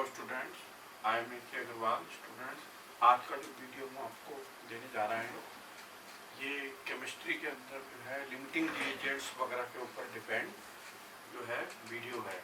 Hello students, I am A Agarwal. Students, आज का जो वीडियो मैं आपको देने जा रहा हूँ ये केमिस्ट्री के अंदर जो है लिमिटिंग रिएजेंट्स वगैरह के ऊपर डिपेंड जो है वीडियो है।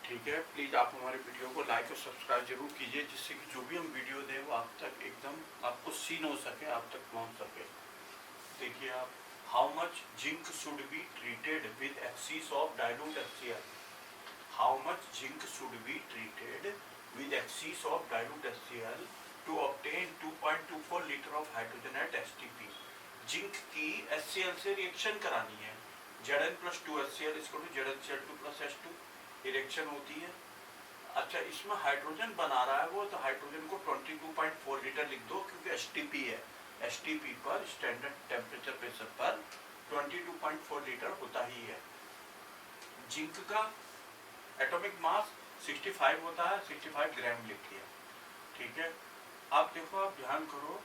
ठीक है, प्लीज़ आप हमारे वीडियो को लाइक और सब्सक्राइब जरूर कीजिए, जिससे कि जो भी हम वीडियो दें वो आप तक एकदम आपको सीन हो सके, आप तक पहुँच सके। देखिए आप, how much zinc should be treated with excess of dilute HCl। How much zinc should be treated with excess of dilute HCl to obtain 2.24 liter of hydrogen at STP। Zinc की HCl से reaction करानी है। Zn plus 2 HCl is equal to ZnCl2 plus H2 reaction होती है। अच्छा, इसमें hydrogen बना रहा है वो, तो हाइड्रोजन को 22.4 लीटर लिख दो, क्योंकि STP है। STP पर स्टैंडर्ड टेम्परेचर प्रेशर पर 22.4 लीटर होता ही है। जिंक का एटॉमिक मास 65 होता है, 65 ग्राम लिख लिया। ठीक है, आप देखो, आप ध्यान करो,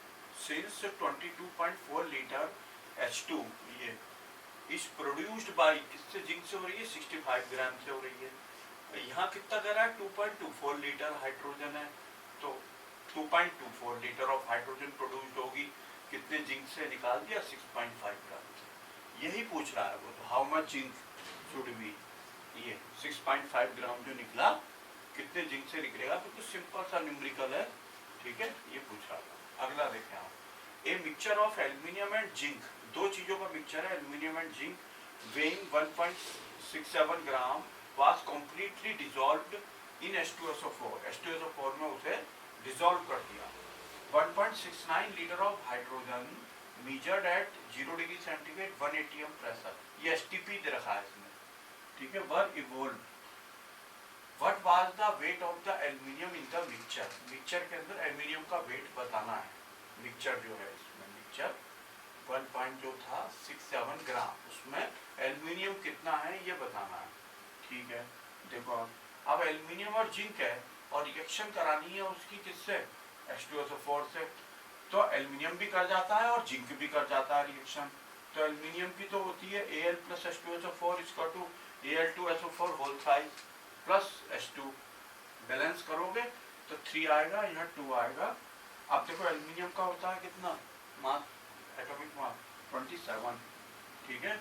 सिंस 22.4 लीटर H2 ये इस प्रोड्यूस्ड बाय, किससे, जिंक से हो रही है, 65 ग्राम से हो रही है। यहाँ कितना दे रहा है, 2.24 लीटर हाइड्रोजन है, तो 2.24 लीटर ऑफ हाइड्रोजन प्रोड्यूस्ड होगी, कितने जिंक से निकाल दिया, 6.5 ग्राम से। यही पूछ रहा है वो, तो how much zinc should B, ये 6.5 ग्राम जो निकला, कितने जिंक से निकलेगा, तो कुछ सिंपल सा न्यूमेरिकल है। ठीक है, ये पूछ रहा था। अगला देखें आप, a mixture of aluminium and zinc, दो चीजों का मिक्सचर है, aluminium and zinc, weighing 1.67 gram was completely dissolved in H2SO4। H2SO4 में उसे डिसॉल्व कर दिया। 1.69 litre of hydrogen measured at 0 degree centigrade 1 atm pressure, ये STP दे रखा है इसमें। ठीक है, were evolve. What was the weight of the aluminium in the mixture, mixture के अंदर एल्यूमिनियम का वेट बताना है। मिक्सचर जो है, इसमें मिक्सचर 1.67 ग्राम, उसमें एल्यूमिनियम कितना है ये बताना है। ठीक है, देखो अब एल्यूमिनियम और जिंक है और रिएक्शन करानी है उसकी किससे, H2SO4 से, तो एल्यूमिनियम भी कर जाता है और जिंक भी कर जाता है रिएक्शन। तो एल्यूमिनियम की तो होती है Al plus H2SO4 is equal to Al2SO4 whole size plus H2, balance करोगे तो 3 आएगा, यहाँ 2 आएगा। अब देखो एल्यूमिनियम का होता है कितना मास, एटॉमिक मास 27। ठीक है,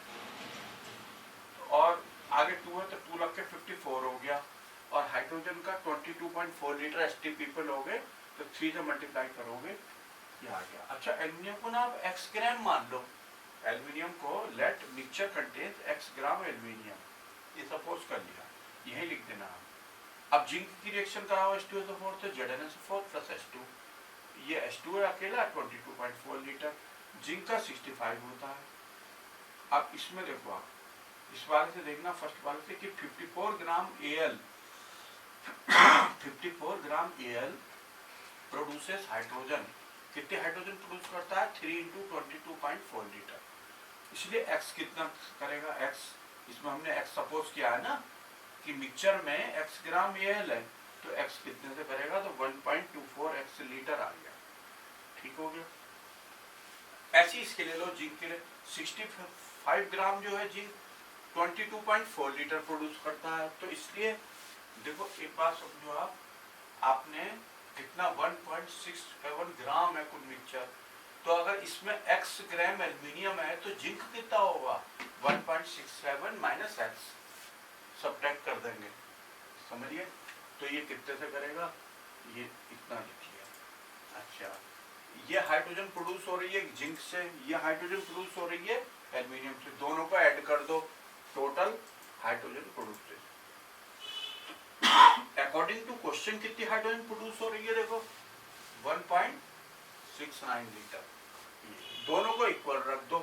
और आगे 2 है तो 2 लग के 54 हो गया, और हाइड्रोजन का 22.4 लीटर STP पे लोगे तो 3 से मल्टीप्लाई करोगे, ये आ गया। अच्छा, एल्यूमिनियम को ना आप x ग्राम मान लो, एल्यूमिनियम को let mixture contains x gram aluminium, ये सपोज कर लिया, यही लिख देना। अब जिंक की रिएक्शन कराओ H2SO4 से, ZnSO4 प्लस H2, ये H2 है अकेला 22.4 लीटर, जिंक का 65 होता है। अब इसमें देखो आप, इस वाले से देखना, फर्स्ट वाले से, कि 54 ग्राम Al 54 ग्राम Al प्रोड्यूसेस हाइड्रोजन, कितने हाइड्रोजन प्रोड्यूस करता है, 3 × 22.4 लीटर। इसलिए x कितना करेगा, x, इसमें हमने x सपोज किया है ना कि मिक्सचर में x ग्राम Al है, तो x कितने से करेगा, तो 1.24x लीटर आ गया। ठीक हो गया। ऐसे इसके लिए लो, जिंक के लिए 65 ग्राम जो है जिंक 22.4 लीटर प्रोड्यूस करता है, तो इसलिए देखो एक बात समझो आप, आपने कितना 1.67 ग्राम है कुल मिक्सचर, तो अगर इसमें x ग्राम एल्यूमिनियम है तो जिंक कितना होगा, 1.67 माइनस x, सब्ट्रैक्ट कर देंगे, समझिए, तो ये कितने से करेगा, ये इतना लिख लिया। अच्छा, ये हाइड्रोजन प्रोड्यूस हो रही है जिंक से, ये हाइड्रोजन प्रोड्यूस हो रही है एल्यूमिनियम से, दोनों को ऐड कर दो, total hydrogen produce. According to question कितनी हाइड्रोजन प्रोड्यूस हो रही है, देखो 1.69 लीटर, दोनों को इक्वल रख दो,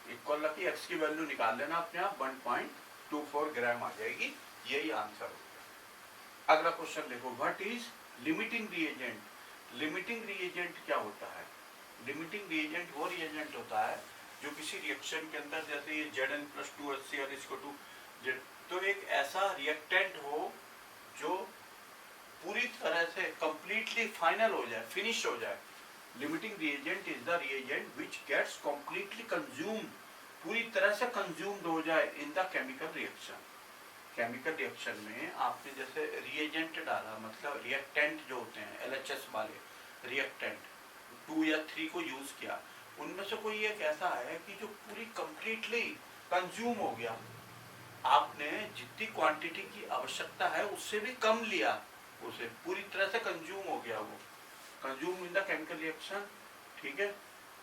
इक्वल रखी, x की वैल्यू निकाल लेना अपने आप, 1.24 ग्राम आ जाएगी, यही आंसर हो गया। अगला क्वेश्चन देखो, what is limiting reagent. Limiting reagent क्या होता है, लिमिटिंग रिएजेंट वो रिएजेंट होता है जो किसी रिएक्शन के अंदर, जैसे ये Zn plus 2 HCl is equal to Z, तो एक ऐसा रिएक्टेंट हो जो पूरी तरह से कंप्लीटली फाइनल हो जाए, फिनिश हो जाए। Limiting reagent is the reagent which gets completely consumed, पूरी तरह से कंज्यूम्ड हो जाए in the chemical reaction. Chemical reaction में आपने जैसे रिएजेंट डाला, मतलब रिएक्टेंट जो होते हैं LHS वाले रिएक्टेंट 2 या 3 को यूज किया, उनमें से कोई एक ऐसा है कि जो पूरी कंप्लीटली कंज्यूम हो गया, आपने जितनी क्वांटिटी की आवश्यकता है उससे भी कम लिया, उसे पूरी तरह से कंज्यूम हो गया, वो consume in the chemical reaction, ठीक है।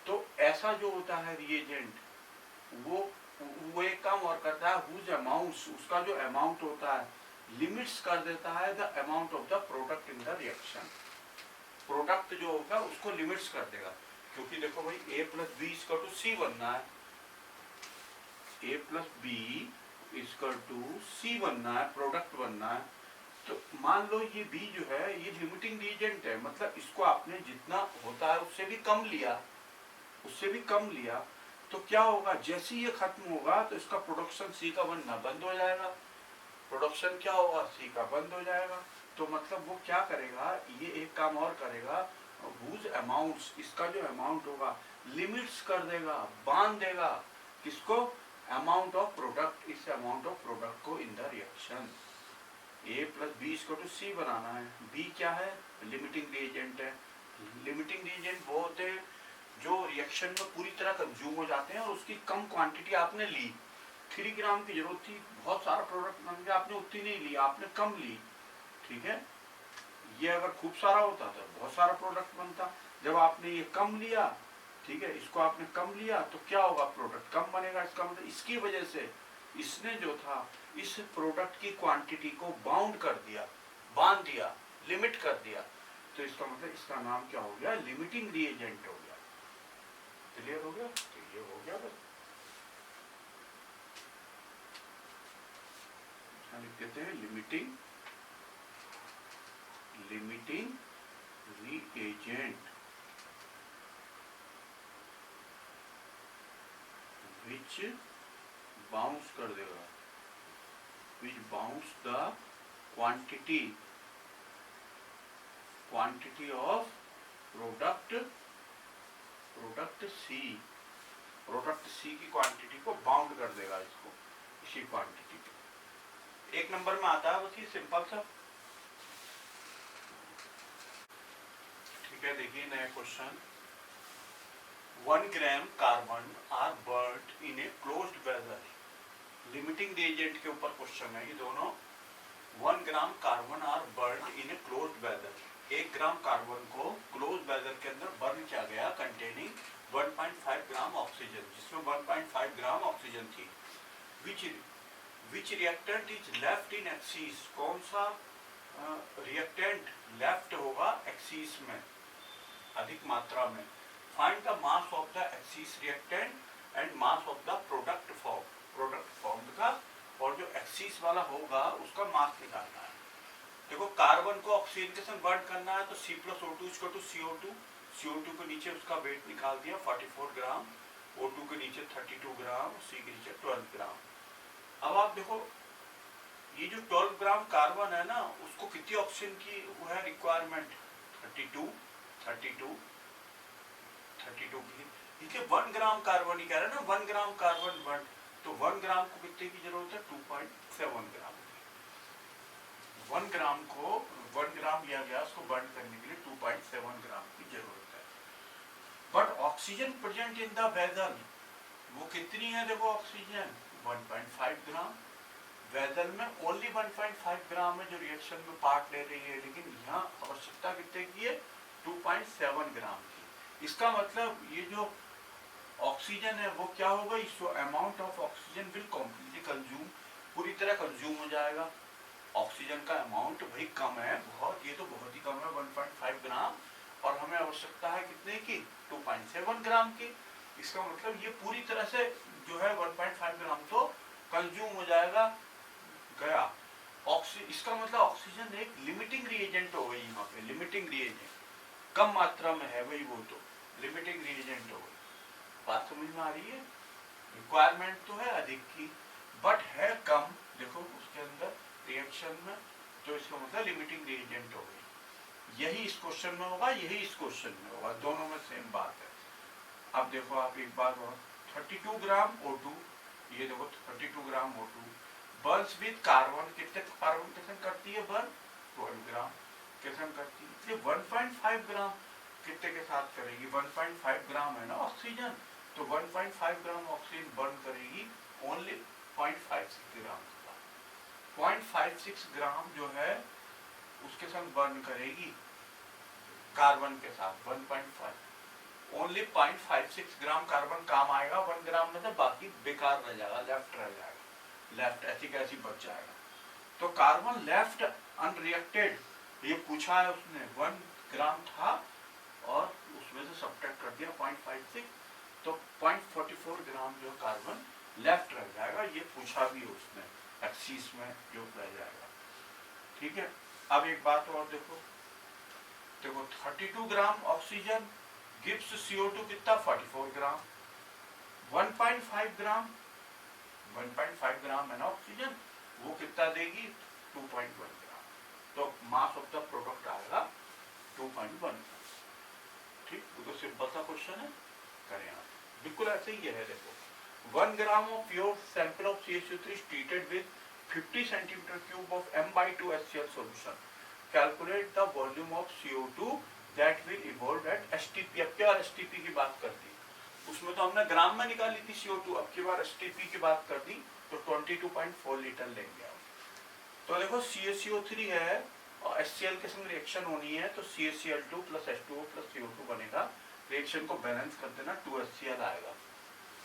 तो ऐसा जो होता है रिएजेंट, वो एक काम और करता है, हुज अमाउंट्स, उसका जो अमाउंट होता है लिमिट्स कर देता है the amount of the product in the reaction. Product जो होगा उसको लिमिट्स कर देगा, क्योंकि देखो भाई A + B = C बनना है, A + B = C बनना है, प्रोडक्ट बनना है। तो मान लो ये B जो है ये लिमिटिंग रिएजेंट है, मतलब इसको आपने जितना होता है उससे भी कम लिया, उससे भी कम लिया, तो क्या होगा, जैसे ये खत्म होगा तो इसका प्रोडक्शन C का बनना बंद हो जाएगा, प्रोडक्शन क्या होगा, C का बंद हो जाएगा। तो मतलब वो क्या करेगा, ये एक काम और करेगा, हुज अमाउंट्स, इसका जो अमाउंट होगा लिमिट्स कर देगा, बांध देगा, किसको, अमाउंट ऑफ प्रोडक्ट, इस अमाउंट ऑफ प्रोडक्ट को in the reaction. A + B = C बनाना है, B क्या है, लिमिटिंग रिएजेंट है। लिमिटिंग रिएजेंट वो होते हैं जो रिएक्शन में पूरी तरह कंज्यूम हो जाते हैं और उसकी कम क्वांटिटी आपने ली, 3 ग्राम की जरूरत थी, बहुत सारा प्रोडक्ट बन गया, आपने उतनी नहीं ली, आपने कम ली, ठीक है। ये अगर खूब सारा होता तो बहुत सारा प्रोडक्ट बनता, जब आपने ये कम लिया, ठीक है, इसको आपने कम लिया तो क्या होगा, प्रोडक्ट कम बनेगा। इसका मतलब इसकी वजह से इसने जो था इस प्रोडक्ट की क्वांटिटी को बाउंड कर दिया, बांध दिया, लिमिट कर दिया, तो इसका मतलब इसका नाम क्या हो गया, लिमिटिंग रिएजेंट हो गया। क्लियर हो गया, तो ये हो गया बस, लिख देते हैं लिमिटिंग reagent which bounce कर देगा, which bounce the quantity of product C, product C की क्वांटिटी को बाउंड कर देगा, इसको इसी क्वांटिटी को। 1 नंबर में आता है बस ये सिंपल सा, ठीक है। देखिए नया question, 1 gram carbon are burned in a closed vessel, limiting reagent के ऊपर क्वेश्चन है ये दोनों। 1 gram carbon are burned in a closed vessel, 1 gram carbon को क्लोज वेसल के अंदर बर्न किया गया कंटेनिंग 1.5 ग्राम ऑक्सीजन, जिसमें 1.5 ग्राम ऑक्सीजन थी। Which reactant is left in excess, कौन सा रिएक्टेंट लेफ्ट होगा एक्सिस में, अधिक मात्रा में। Find the mass of the axis reactant and mass of the product form का, और जो एक्सिस वाला होगा उसका मास निकालना है। देखो कार्बन को ऑक्सीजन के संग बर्न करना है तो C + O2 = CO2, CO2 के नीचे उसका वेट निकाल दिया 44 ग्राम, O2 के नीचे 32 ग्राम, C के नीचे 12 ग्राम। अब आप देखो ये जो 12 ग्राम कार्बन है ना, उसको कितनी ऑक्सीजन की वो है रिक्वायरमेंट, 32 की, देखिए 1 ग्राम कार्बन ही कह रहा है ना, 1 ग्राम कार्बन बर्न, तो 1 ग्राम को कितने की जरूरत है, 2.7 ग्राम की। 1 ग्राम को 1 ग्राम लिया गया, उसको बर्न करने के लिए 2.7 ग्राम की जरूरत है। But oxygen present in the vessel, वो कितनी है, देखो ऑक्सीजन 1.5 ग्राम, वेसल में ओनली 1.5 ग्राम है जो रिएक्शन में पार्ट ले रही है, लेकिन यहाँ आवश्यकता कितने की है, 2.7 ग्राम की। इसका मतलब ये जो ऑक्सीजन है वो क्या होगा, इसको amount of oxygen will completely consume, पूरी तरह कंज्यूम हो जाएगा। ऑक्सीजन का अमाउंट भाई कम है बहुत, ये तो बहुत ही कम है 1.5 ग्राम, और हमें आवश्यकता है कितने की, 2.7 ग्राम की। इसका मतलब ये पूरी तरह से जो है 1.5 ग्राम तो कंज्यूम हो जाएगा, गया। इसका मतलब ऑक्सीजन एक लिमिटिंग रिएजेंट हो गई, यहाँ पे लिमिटिंग रिएजेंट, कम मात्रा में है भाई, वो तो लिमिटिंग रिएजेंट हो गई। बात समझ में आ रही है, रिक्वायरमेंट तो है अधिक की बट है कम, देखो उसके अंदर रिएक्शन में, तो इसका मतलब लिमिटिंग रिएजेंट हो गई। यही इस क्वेश्चन में होगा, यही इस क्वेश्चन में होगा, दोनों में सेम बात है। अब देखो आप एक बात और, 32 ग्राम O2, ये देखो 32 ग्राम O2, बर्न्स विद कार्बन, कितने कार्बन के संग करती है बर्न? 12 ग्राम के संग करती है। ये 1.5 ग्राम कितने के साथ करेगी? 1.5 ग्राम है ना ऑक्सीजन, तो 1.5 ग्राम ऑक्सीजन बर्न करेगी ओनली 0.56 ग्राम के साथ। 0.56 ग्राम जो है उसके संग बर्न करेगी कार्बन के साथ 1.5, ओनली 0.56 ग्राम कार्बन काम आएगा 1 ग्राम में, तो बाकी बेकार रह जाएगा, लेफ्ट रह जाएगा, लेफ्ट ऐसी कैसी बच जाएगा। तो कार्बन लेफ्ट अनरिएक्टेड, ये पूछा है उसने, 1 ग्राम था और उसमें से सब्ट्रैक्ट कर दिया 0.56, तो 0.44 ग्राम जो कार्बन लेफ्ट रह जाएगा, ये पूछा भी उसने एक्सिस में जो रह जाएगा। ठीक है, अब एक बात और देखो 32 ग्राम ऑक्सीजन गिव्स CO2 कितना? 44 ग्राम। 1.5 ग्राम 1.5 ग्राम है ना ऑक्सीजन, वो कितना देगी? 2.1 ग्राम। तो मास ऑफ द प्रोडक्ट आएगा 2.1। ठीक, तो सिंपल सा क्वेश्चन है, करें आप, बिल्कुल ऐसे ही है। देखो 1 gram of pure sample of CaCO3 treated with 50 cm³ of M/2 HCl solution. Calculate the volume of CO2 that will evolve at STP। अब क्या STP की बात कर दी, उसमें तो हमने ग्राम में निकाली थी CO2, अब की बार STP की बात कर दी, तो 22.4 लीटर लेंगे हम। तो देखो CaCO3 है और HCl के संग रिएक्शन होनी है, तो CaCl2 + H2O + CO2 बनेगा। रिएक्शन को बैलेंस कर देना, 2HCl आएगा।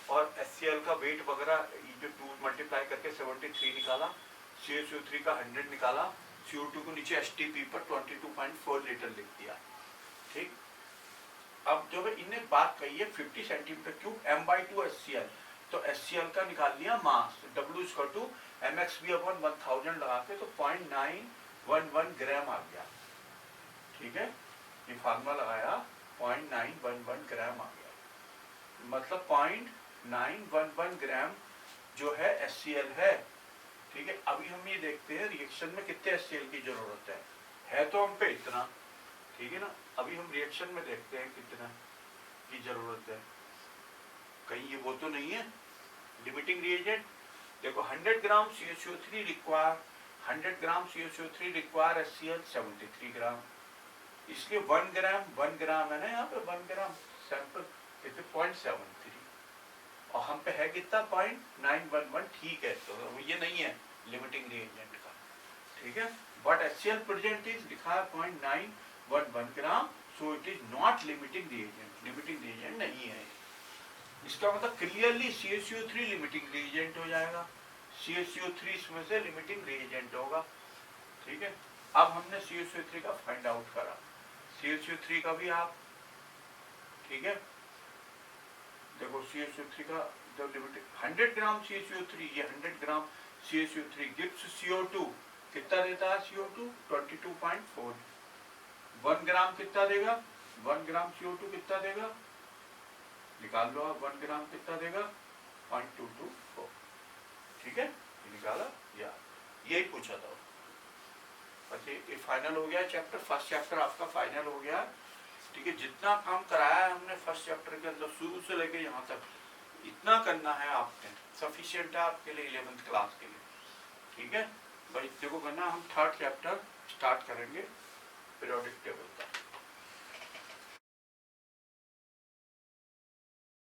और HCl का वेट वगैरह जो 2 मल्टीप्लाई करके 73 निकाला, CaCO3 का 100 निकाला, CO2 को नीचे STP पर 22.4 लीटर लिख दिया। ठीक, अब जो है इन्हें बात कही है 50 cm³ M/2 HCl, तो HCl का निकाल लिया मास, W = mXV/1000 लगा के, तो 0.911 ग्राम आ गया। ठीक है, ये फार्मूला लगाया, 0.911 ग्राम आ गया, मतलब 0.911 ग्राम जो है HCl है। ठीक है, अभी हम ये देखते हैं रिएक्शन में कितने HCl की जरूरत है तो हम पे इतना। ठीक है ना, अभी हम रिएक्शन में देखते हैं कितना की जरूरत है, कहीं ये वो तो नहीं है लिमिटिंग रिएजेंट। देखो 100 ग्राम CaCO3 रिक्वायर, 100 ग्राम CaCO3 रिक्वायर HCl 73 ग्राम, इसलिए 1 ग्राम है ना, यहाँ पे 1 ग्राम सैंपल कितने? 0.73, और हम पे है कितना? 0.911। ठीक है, तो ये नहीं है लिमिटिंग रिएजेंट का। ठीक है, बट HCl प्रेजेंट इज लिखा है 0.911 gram, so it is not limiting reagent, limiting reagent नहीं है। इसका मतलब क्लियरली CaCO3 लिमिटिंग रिएजेंट हो जाएगा, CaCO3 इसमें से लिमिटिंग रिएजेंट होगा। ठीक है, अब हमने CaCO3 का फाइंड आउट करा, CaCO3 का भी आप, ठीक है, देखो CaCO3 का जब लिमिटिंग 100 ग्राम CaCO3, ये 100 ग्राम CaCO3 गिव्स CO2 कितना देता है? CO2 22.4। 1 ग्राम कितना देगा? 1 ग्राम CO2 कितना देगा? निकाल लो आप, 1 ग्राम कितना देगा? 0.224। ठीक है, निकाला या यही पूछा था। बस ये फाइनल हो गया चैप्टर, फर्स्ट चैप्टर आपका फाइनल हो गया। ठीक है, जितना काम कराया है हमने फर्स्ट चैप्टर के अंदर शुरू से लेके यहाँ तक, इतना करना है आपने, सफिशिएंट है आपके लिए 11th क्लास के लिए। ठीक है भाई, देखो करना, हम थर्ड चैप्टर स्टार्ट करेंगे पीरियोडिक टेबल का।